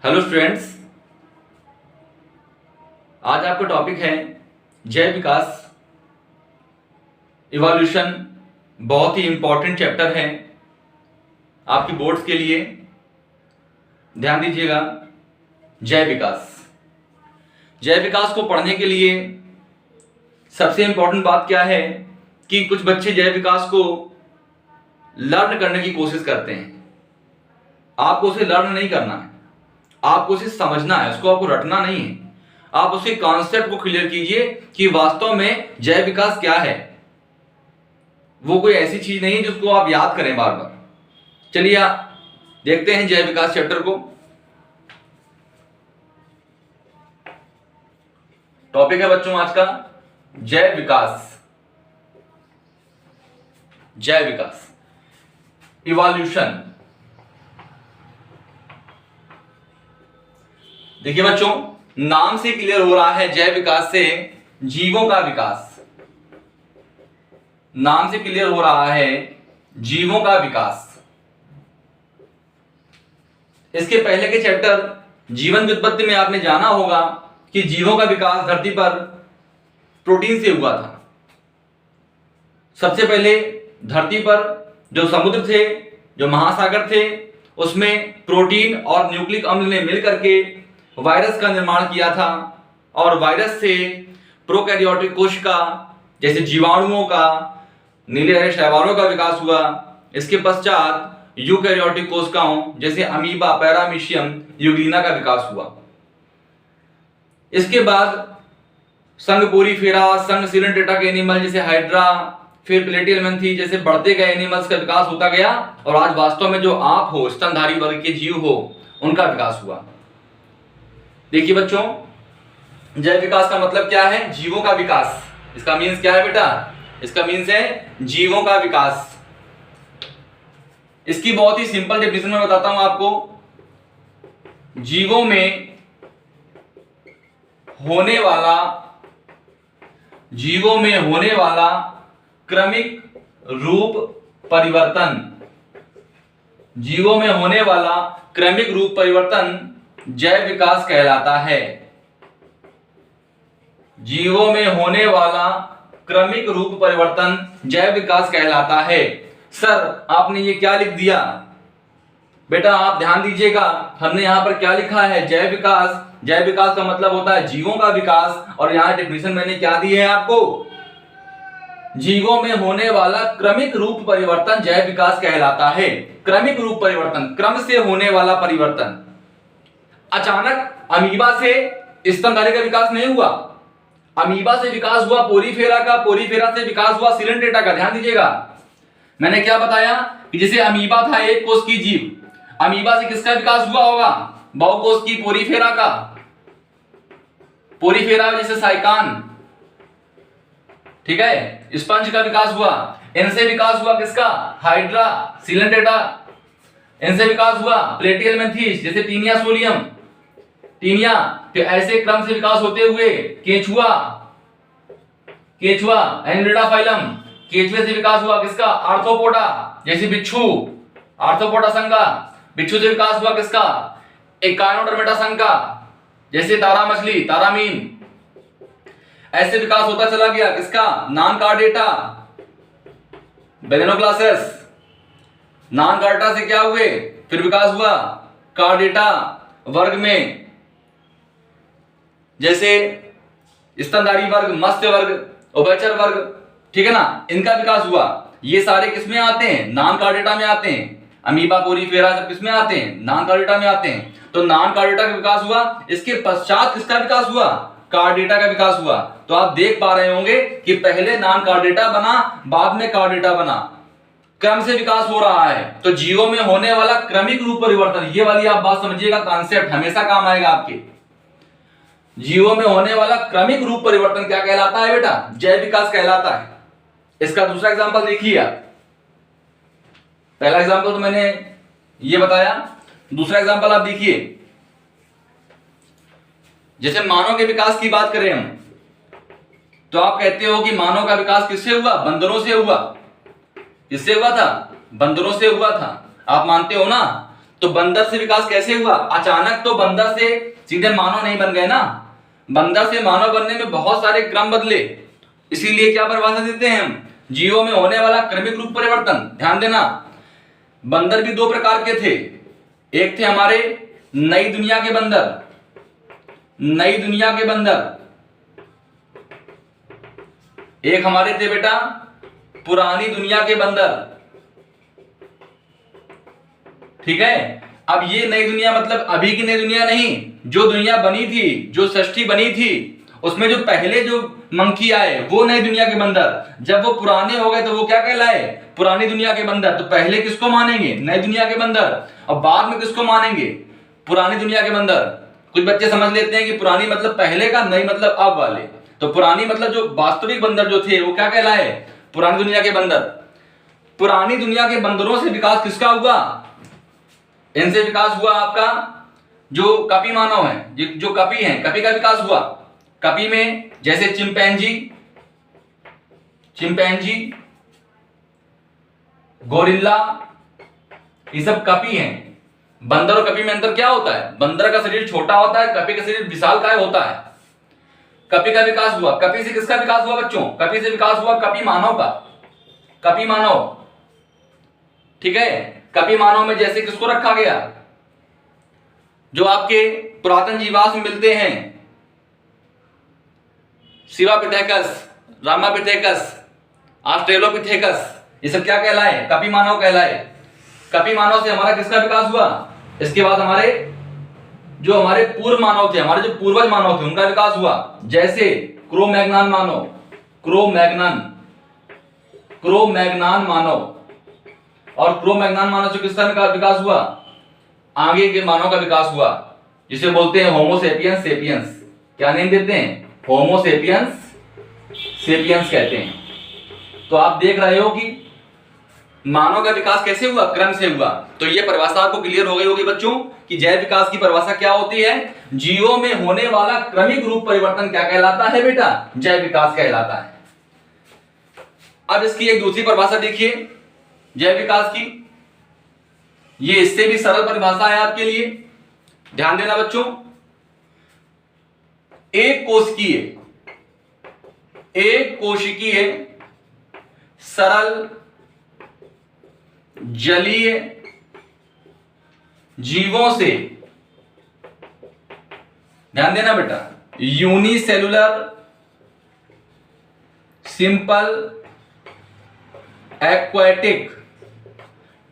Hello students, आज आपका topic है जैव विकास इवोल्यूशन। बहुत ही इंपॉर्टेंट चैप्टर है आपकी बोर्ड्स के लिए। ध्यान दीजिएगा। जैव विकास को पढ़ने के लिए सबसे इंपॉर्टेंट बात क्या है कि कुछ बच्चे जैव विकास को लर्न करने की कोशिश करते हैं। आपको उसे लर्न नहीं करना है, आपको उसे समझना है, उसको आपको रटना नहीं है। आप उसके कॉन्सेप्ट को क्लियर कीजिए कि वास्तव में जैव विकास क्या है। वो कोई ऐसी चीज नहीं जिसको आप याद करें बार बार। चलिए आप देखते हैं जैव विकास चैप्टर को। टॉपिक है बच्चों आज का जैव विकास इवोल्यूशन। देखिए बच्चों, नाम से क्लियर हो रहा है जैव विकास से जीवों का विकास। नाम से क्लियर हो रहा है जीवों का विकास। इसके पहले के चैप्टर जीवन व्युत्पत्ति में आपने जाना होगा कि जीवों का विकास धरती पर प्रोटीन से हुआ था। सबसे पहले धरती पर जो समुद्र थे, जो महासागर थे, उसमें प्रोटीन और न्यूक्लिक अम्ल ने मिलकर के वायरस का निर्माण किया था और वायरस से प्रोकैरियोटिक कोशिका जैसे जीवाणुओं का, नीले हरे शैवालों का विकास हुआ। इसके पश्चात यूकैरियोटिक कोशिकाओं जैसे अमीबा, पैरामीशियम, यूग्लिना का विकास हुआ। इसके बाद संघ पोरीफेरा, संघ सिलेंट्रेटा के एनिमल जैसे हाइड्रा, फिर प्लेटियलमेंथी जैसे बढ़ते गए एनिमल्स का विकास होता गया और आज वास्तव में जो आप हो, स्तनधारी वर्ग के जीव हो, उनका विकास हुआ। देखिए बच्चों, जैव विकास का मतलब क्या है? जीवों का विकास। इसका मीन्स क्या है बेटा? इसका मीन्स है जीवों का विकास। इसकी बहुत ही सिंपल डेफिनेशन में बताता हूं आपको। जीवों में होने वाला क्रमिक रूप परिवर्तन, जीवों में होने वाला क्रमिक रूप परिवर्तन जैव विकास कहलाता है। जीवों में होने वाला क्रमिक रूप परिवर्तन जैव विकास कहलाता है। सर आपने ये क्या लिख दिया? बेटा आप ध्यान दीजिएगा, हमने यहां पर क्या लिखा है? जैव विकास। जैव विकास का मतलब होता है जीवों का विकास और यहां डेफिनेशन मैंने क्या दी है आपको? जीवों में होने वाला क्रमिक रूप परिवर्तन जैव विकास कहलाता है। क्रमिक रूप परिवर्तन, क्रम से होने वाला परिवर्तन। अचानक अमीबा से स्तनधारी का विकास नहीं हुआ। अमीबा से विकास हुआ पोरीफेरा का, पोरीफेरा से विकास हुआ सिलेंट्रेटा का। ध्यान दीजिएगा, मैंने क्या बताया कि जैसे अमीबा था एक कोष की जीव, अमीबा से किसका विकास हुआ होगा? बहुकोष की पोरीफेरा का। पोरीफेरा जैसे साइकान, ठीक है, स्पंज का विकास हुआ। इनसे विकास हुआ किसका? Hydra, Coelenterata. इनसे विकास हुआ प्लेटियलमेंथीस जैसे टीनिया सोलियम, टीनिया। फिर ऐसे क्रम से विकास होते हुए केचुआ, एनिलिडा फाइलम। केचुए से विकास हुआ किसका? आर्थ्रोपोडा जैसे बिच्छू, आर्थ्रोपोडा संघ का। बिच्छू से विकास हुआ किसका? एकाइनोडर्मेटा संघ का जैसे तारा मछली, तारामीन। ऐसे विकास होता चला गया किसका? Non chordata, Balanoglossus. Non chordata से क्या हुए? फिर विकास हुआ कार्डेटा वर्ग में जैसे स्तनधारी वर्ग, मत्स्य वर्ग, उभयचर वर्ग, ठीक है ना, इनका विकास हुआ। ये सारे किसमें आते हैं? नॉन कार्डेटा में आते हैं। अमीबा, पोरीफेरा सब किसमें आते हैं? नॉन कार्डेटा में आते हैं। तो नॉन कार्डेटा का विकास हुआ, इसके पश्चात किसका विकास हुआ? कार्डेटा का विकास हुआ। तो आप देख पा रहे होंगे कि पहले नॉन कार्डेटा बना, बाद में कार्डेटा बना। क्रम से विकास हो रहा है। तो जीवों में होने वाला क्रमिक रूप परिवर्तन, ये वाली आप बात समझिएगा, कॉन्सेप्ट हमेशा काम आएगा आपके। जीवों में होने वाला क्रमिक रूप परिवर्तन क्या कहलाता है बेटा? जैव विकास कहलाता है। इसका दूसरा एग्जांपल देखिए आप। पहला एग्जांपल तो मैंने ये बताया, दूसरा एग्जांपल आप देखिए। जैसे मानव के विकास की बात करें हम, तो आप कहते हो कि मानव का विकास किससे हुआ? बंदरों से हुआ। किससे हुआ था? बंदरों से हुआ था। आप मानते हो ना? तो बंदर से विकास कैसे हुआ? अचानक तो बंदर से सीधे मानव नहीं बन गए ना, बंदर से मानव बनने में बहुत सारे क्रम बदले। इसीलिए क्या परिभाषा देते हैं हम? जीवों में होने वाला क्रमिक रूप परिवर्तन। ध्यान देना, बंदर भी दो प्रकार के थे। एक थे हमारे नई दुनिया के बंदर, नई दुनिया के बंदर, एक हमारे थे बेटा पुरानी दुनिया के बंदर। ठीक है, अब ये नई दुनिया मतलब अभी की नई दुनिया नहीं, जो दुनिया बनी थी, जो सृष्टि बनी थी, उसमें जो पहले जो मंकी आए वो नई दुनिया के बंदर। जब वो पुराने हो गए तो वो क्या कहलाए? पुरानी दुनिया के बंदर। तो पहले किसको मानेंगे? नई दुनिया के बंदर। और बाद में किसको मानेंगे? पुरानी दुनिया के बंदर। कुछ बच्चे समझ लेते हैं कि पुरानी मतलब पहले का, नई मतलब अब वाले। तो पुरानी मतलब जो वास्तविक बंदर जो थे वो क्या कहलाए? पुरानी दुनिया के बंदर। पुरानी दुनिया के बंदरों से विकास किसका हुआ? इनसे विकास हुआ आपका जो कपी मानव है, जो कपी हैं, कपी का विकास हुआ। कपी में जैसे चिंपैंजी, चिंपैंजी, गोरिल्ला, ये सब कपी हैं। बंदर और कपी में अंतर क्या होता है? बंदर का शरीर छोटा होता है, कपी का शरीर विशालकाय होता है। कपी का विकास हुआ। कपी से किसका विकास हुआ बच्चों? कपी से विकास हुआ कपी मानव का, कपी मानव। ठीक है, कपी मानव में जैसे किसको रखा गया? जो आपके पुरातन जीवाश्म में मिलते हैं, सिवापिथेकस, रामापिथेकस, ऑस्ट्रेलोपिथेकस, ये सब क्या कहलाए? कपी मानव कहलाए। कपी मानव से हमारा किसका विकास हुआ? इसके बाद हमारे जो हमारे पूर्व मानव थे, हमारे जो पूर्वज मानव थे, उनका विकास हुआ। जैसे क्रो-मैग्नान मानव, क्रो-मैग्नान, क्रो-मैग्नान मानव। और क्रो-मैग्नान मानव से किसका विकास हुआ? आगे के मानव का विकास हुआ, जिसे बोलते हैं होमो सेपियंस सेपियंस। क्या नेम देते हैं? होमो सेपियंस सेपियंस कहते हैं। तो आप देख रहे हो कि मानव का विकास कैसे हुआ? क्रम से हुआ। तो ये परिभाषा आपको क्लियर हो गई होगी बच्चों कि जैव विकास की परिभाषा क्या होती है। जीवों में होने वाला क्रमिक रूप परिवर्तन क्या कहलाता है बेटा? जैव विकास कहलाता है। अब इसकी एक दूसरी परिभाषा देखिए जैव विकास की। ये इससे भी सरल परिभाषा है आपके लिए, ध्यान देना बच्चों। एक कोशिकीय सरल जलीय जीवों से, ध्यान देना बेटा, यूनिसेलुलर सिंपल एक्वाटिक,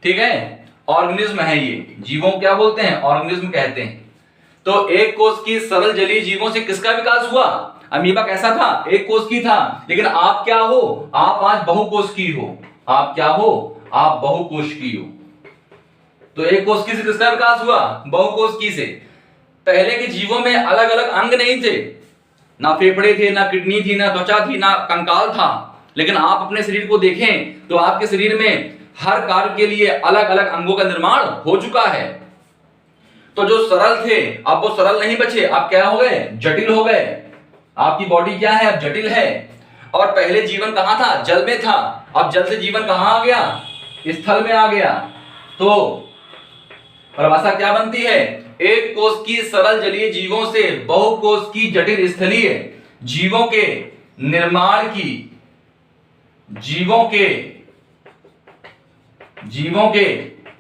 ठीक है, ऑर्गेनिज्म है ये। जीवों क्या बोलते हैं? ऑर्गेनिज्म कहते हैं। तो एक कोष की सरल जलीय जीवों से किसका विकास हुआ? अमीबा कैसा था? एक कोष की था, लेकिन आप क्या हो? आप आज बहुकोष की हो। आप क्या हो? आप बहुकोष की हो। तो एक कोष की से किसका विकास हुआ? बहुकोष की से। पहले के जीवों में अलग अलग अंग नहीं थे, ना फेफड़े थे, ना किडनी थी, ना त्वचा थी, ना कंकाल था। लेकिन आप अपने शरीर को देखें तो आपके शरीर में हर कार्य के लिए अलग अलग अंगों का निर्माण हो चुका है। तो जो सरल थे अब वो सरल नहीं बचे, अब क्या हो गए? जटिल हो गए। आपकी बॉडी क्या है? अब जटिल है। और पहले जीवन कहां था? जल में था। अब जल से जीवन कहां आ गया? स्थल में आ गया। तो परिभाषा क्या बनती है? एक कोष की सरल जलीय जीवों से बहुकोष की जटिल स्थलीय जीवों के निर्माण की, जीवों के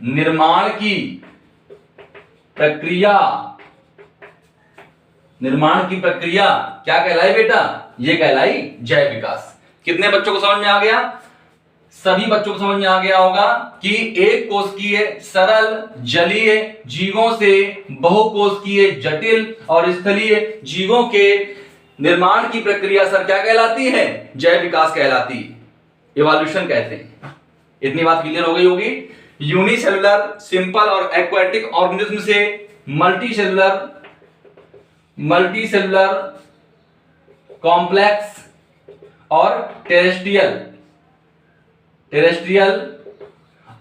निर्माण की प्रक्रिया, निर्माण की प्रक्रिया क्या कहलाई बेटा? ये कहलाई जैव विकास। कितने बच्चों को समझ में आ गया? सभी बच्चों को समझ में आ गया होगा कि एक कोशिकीय सरल जलीय जीवों से बहुकोशिकीय जटिल और स्थलीय जीवों के निर्माण की प्रक्रिया सर क्या कहलाती है? जैव विकास कहलाती है, इवोल्यूशन कहते हैं। इतनी बात क्लियर हो गई होगी। यूनिसेलुलर सिंपल और एक्वाटिक ऑर्गेनिज्म से मल्टीसेलुलर कॉम्प्लेक्स और टेरेस्ट्रियल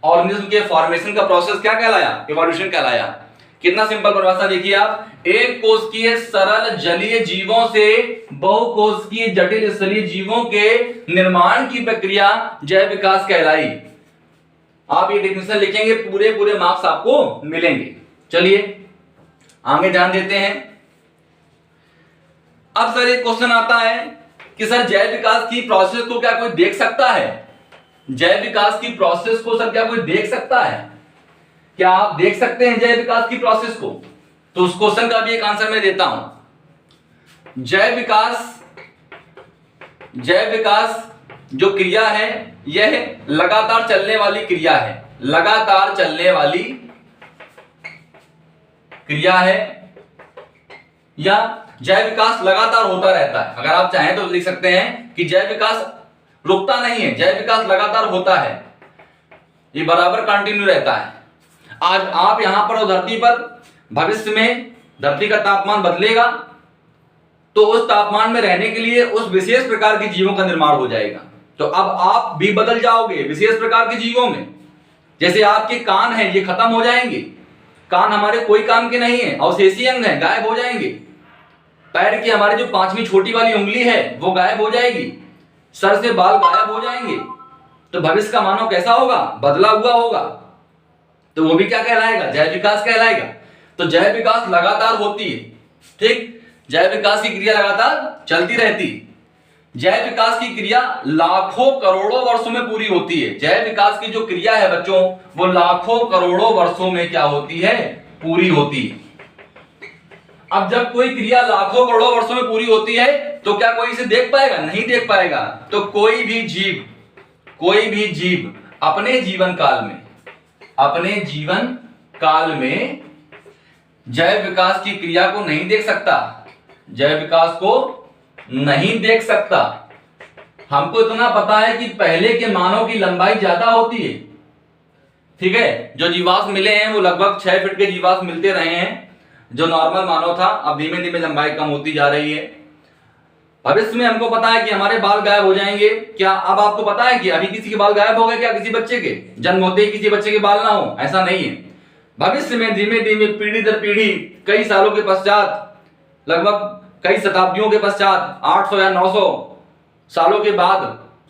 ऑर्गेनिज्म के फॉर्मेशन का प्रोसेस क्या कहलाया? इवोल्यूशन कहलाया। कितना सिंपल परिभाषा देखिए आप। एक कोशिकीय सरल जलीय जीवों से बहुकोशिकीय जटिल स्थलीय जीवों के निर्माण की प्रक्रिया जैव विकास कहलाई। आप ये डेफिनेशन लिखेंगे, पूरे पूरे मार्क्स आपको मिलेंगे। चलिए आगे ध्यान देते हैं। अब सर एक क्वेश्चन आता है कि सर जैव विकास की प्रोसेस को क्या कोई देख सकता है? जैव विकास की प्रोसेस को सर क्या कोई देख सकता है? क्या आप देख सकते हैं जैव विकास की प्रोसेस को? तो उस क्वेश्चन का भी एक आंसर मैं देता हूं। जैव विकास जो क्रिया है यह लगातार चलने वाली क्रिया है, लगातार चलने वाली क्रिया है, या जैव विकास लगातार होता रहता है। अगर आप चाहें तो लिख सकते हैं कि जैव विकास रुकता नहीं है, जैव विकास लगातार होता है, ये बराबर कंटिन्यू रहता है। आज आप यहां पर धरती पर, भविष्य में धरती का तापमान बदलेगा तो उस तापमान में रहने के लिए उस विशेष प्रकार के जीवों का निर्माण हो जाएगा। तो अब आप भी बदल जाओगे विशेष प्रकार के जीवों में। जैसे आपके कान हैं ये खत्म हो जाएंगे, कान हमारे कोई काम के नहीं है, अवशेषी अंग है, गायब हो जाएंगे। पैर की हमारी जो 5वीं छोटी वाली उंगली है वो गायब हो जाएगी, सर से बाल गायब हो जाएंगे। तो भविष्य का मानव कैसा होगा? बदला हुआ होगा। तो वो भी क्या कहलाएगा? जैव विकास कहलाएगा। तो जैव विकास लगातार होती है, ठीक। जैव विकास की क्रिया लगातार चलती रहती। जैव विकास की क्रिया लाखों करोड़ों वर्षों में पूरी होती है। जैव विकास की जो क्रिया है बच्चों, वो लाखों करोड़ों वर्षों में क्या होती है? पूरी होती है। अब जब कोई क्रिया लाखों करोड़ों वर्षों में पूरी होती है तो क्या कोई इसे देख पाएगा? नहीं देख पाएगा। तो कोई भी जीव अपने जीवन काल में जैव विकास की क्रिया को नहीं देख सकता, जैव विकास को नहीं देख सकता। हमको इतना पता है कि पहले के मानव की लंबाई ज्यादा होती है, ठीक है। जो जीवाश्म मिले हैं वो लगभग 6 फीट के जीवाश्म मिलते रहे हैं, जो नॉर्मल मानव था। अब धीमे धीमे लंबाई कम होती जा रही है। भविष्य में हमको पता है कि हमारे बाल गायब हो जाएंगे। क्या अब आपको पता है कि अभी किसी के बाल गायब हो गए? क्या किसी बच्चे के जन्म होते ही किसी बच्चे के बाल ना हो? ऐसा नहीं है। भविष्य में धीमे धीमे पीढ़ी दर पीढ़ी, कई सालों के पश्चात, लगभग कई शताब्दियों के पश्चात, 800 या 900 सालों के बाद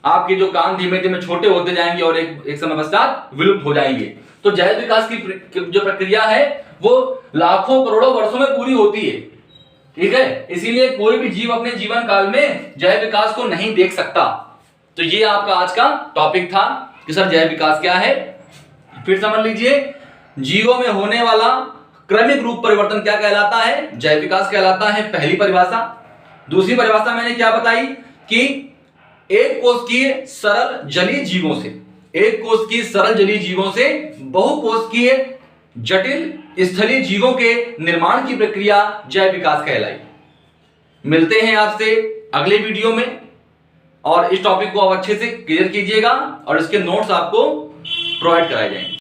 आपके जो कान धीमे धीमे छोटे होते जाएंगे और एक समय पश्चात विलुप्त हो जाएंगे। तो जैव विकास की जो प्रक्रिया है वो लाखों करोड़ों वर्षों में पूरी होती है, ठीक है। इसीलिए कोई भी जीव अपने जीवन काल में जैव विकास को नहीं देख सकता। तो ये आपका आज का टॉपिक था कि सर जैव विकास क्या है। फिर समझ लीजिए, जीवों में होने वाला क्रमिक रूप परिवर्तन क्या कहलाता है? जैव विकास कहलाता है, पहली परिभाषा। दूसरी परिभाषा मैंने क्या बताई कि एक कोशिकीय सरल जलीय जीवों से बहुकोशिकीय जटिल स्थलीय जीवों के निर्माण की प्रक्रिया जैव विकास कहलाई। मिलते हैं आपसे अगले वीडियो में, और इस टॉपिक को आप अच्छे से क्लियर कीजिएगा और इसके नोट्स आपको प्रोवाइड कराए जाएंगे।